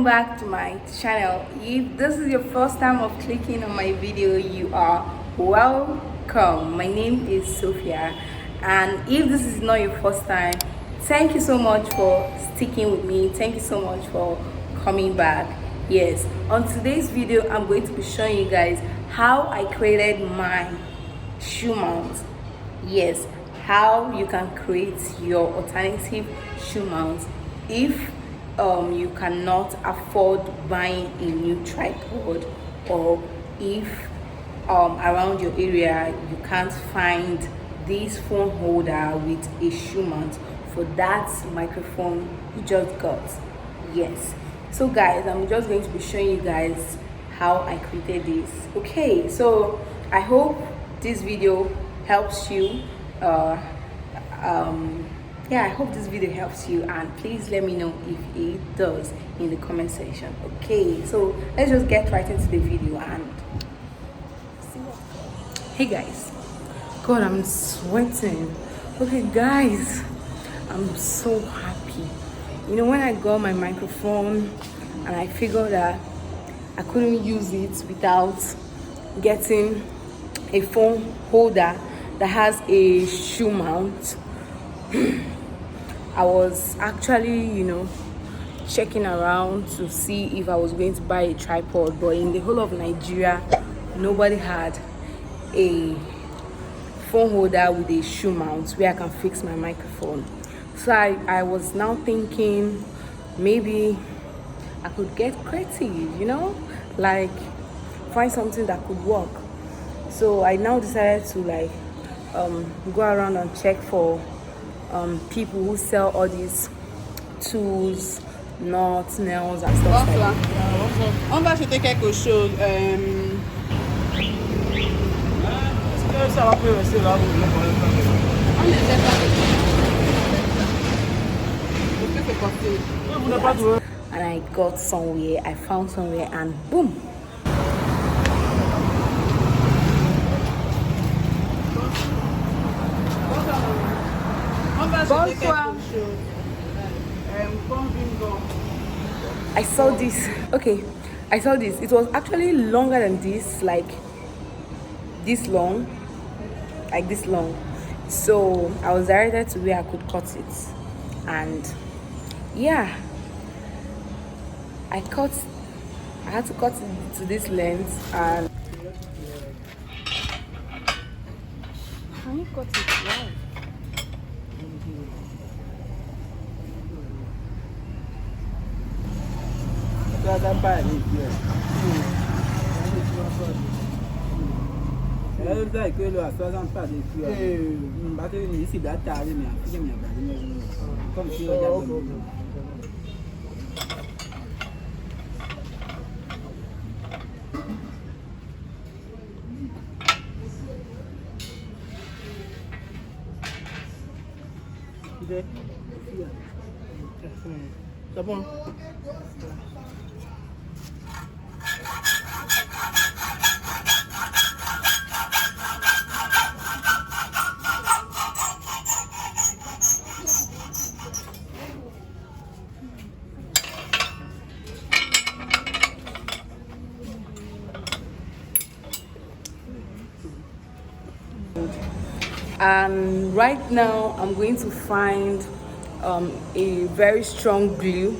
welcome back to my channel. If this is your first time of clicking on my video, you are welcome. My name is Sophia, and if this is not your first time, thank you so much for sticking with me. Thank you so much for coming back. Yes, on today's video I'm going to be showing you guys how I created my shoe mount. Yes, how you can create your alternative shoe mount if you cannot afford buying a new tripod, or if around your area you can't find this phone holder with a shoe mount for that microphone you just got. Yes, so guys, I'm just going to be showing you guys how I created this. Okay, so I hope this video helps you. Yeah, I hope this video helps you, and please let me know if it does in the comment section. Okay, so let's just get right into the video and see what. Hey guys, God, I'm sweating. Okay guys, I'm so happy. You know, when I got my microphone and I figured that I couldn't use it without getting a phone holder that has a shoe mount, I was actually, checking around to see if I was going to buy a tripod, but in the whole of Nigeria, nobody had a phone holder with a shoe mount where I can fix my microphone. So I was now thinking maybe I could get creative, like find something that could work. So I now decided to go around and check for people who sell all these tools, nuts, nails, and stuff like that. On va acheter quelque chose. And I got somewhere, I found somewhere, and boom. I saw this. Okay, I saw this. It was actually longer than this, like this long. So I was directed to where I could cut it, and yeah, I had to cut it to this length. And can you cut it right? C'est bon. And right now I'm going to find a very strong glue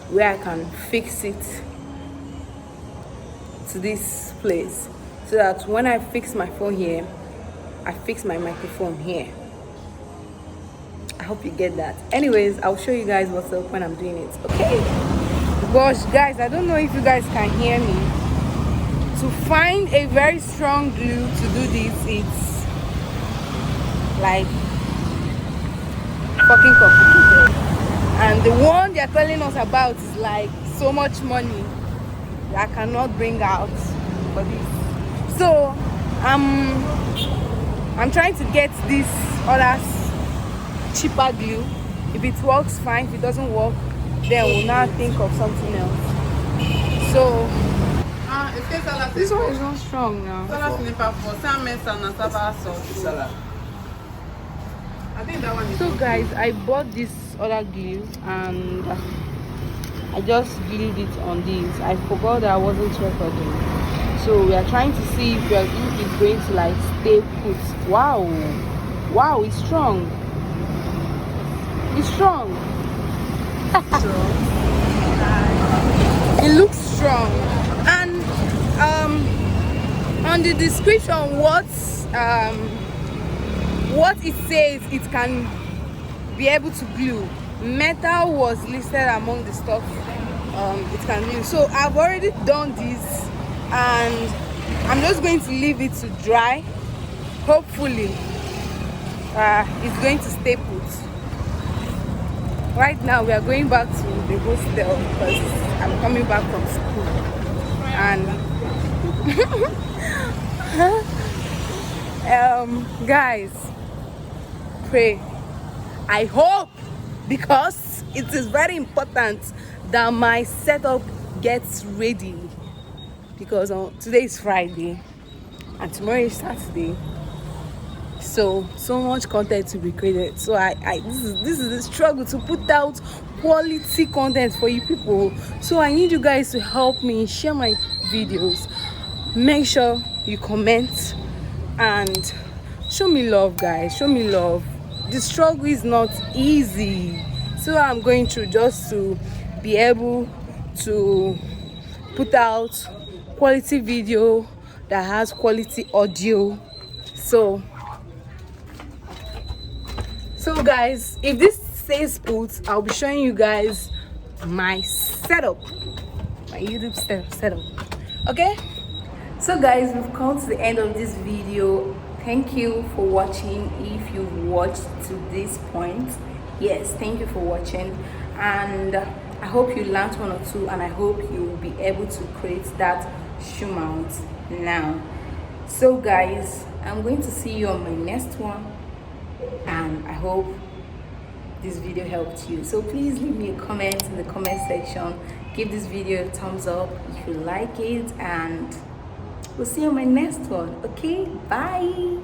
where I can fix it to this place, so that when I fix my phone here, I fix my microphone here. I hope you get that. Anyways, I'll show you guys what's up when I'm doing it. Okay, gosh guys, I don't know if you guys can hear me. To find a very strong glue to do this, it's like fucking complicated, and the one they're telling us about is like so much money that I cannot bring out for this. So I'm trying to get this other cheaper glue. If it works, fine. If it doesn't work, then we'll now think of something else. So this one is not strong now. I think that one is. So guys, I bought this other glue, and I just glued it on this. I forgot that I wasn't recording. So we are trying to see if it's going to like stay put. Wow, it's strong. It's strong. It looks strong. And on the description, what it says it can be able to glue. Metal was listed among the stuff it can glue. So I've already done this, and I'm just going to leave it to dry. Hopefully it's going to stay put. Right now we are going back to the hostel because I'm coming back from school, and guys, pray. I hope, because it is very important that my setup gets ready, because today is Friday and tomorrow is Saturday, so much content to be created. So this is the struggle to put out quality content for you people. So I need you guys to help me share my videos, make sure you comment and show me love, guys. Show me love. The struggle is not easy, so I'm going through just to be able to put out quality video that has quality audio. So guys, if this stays put, I'll be showing you guys my setup, my YouTube setup. Okay, so guys, we've come to the end of this video. Thank you for watching. If you've watched to this point, yes, thank you for watching, and I hope you learned one or two, and I hope you will be able to create that shoe mount now. So guys, I'm going to see you on my next one, and I hope this video helped you. So please leave me a comment in the comment section, give this video a thumbs up if you like it, and we'll see you on my next one. Okay, bye.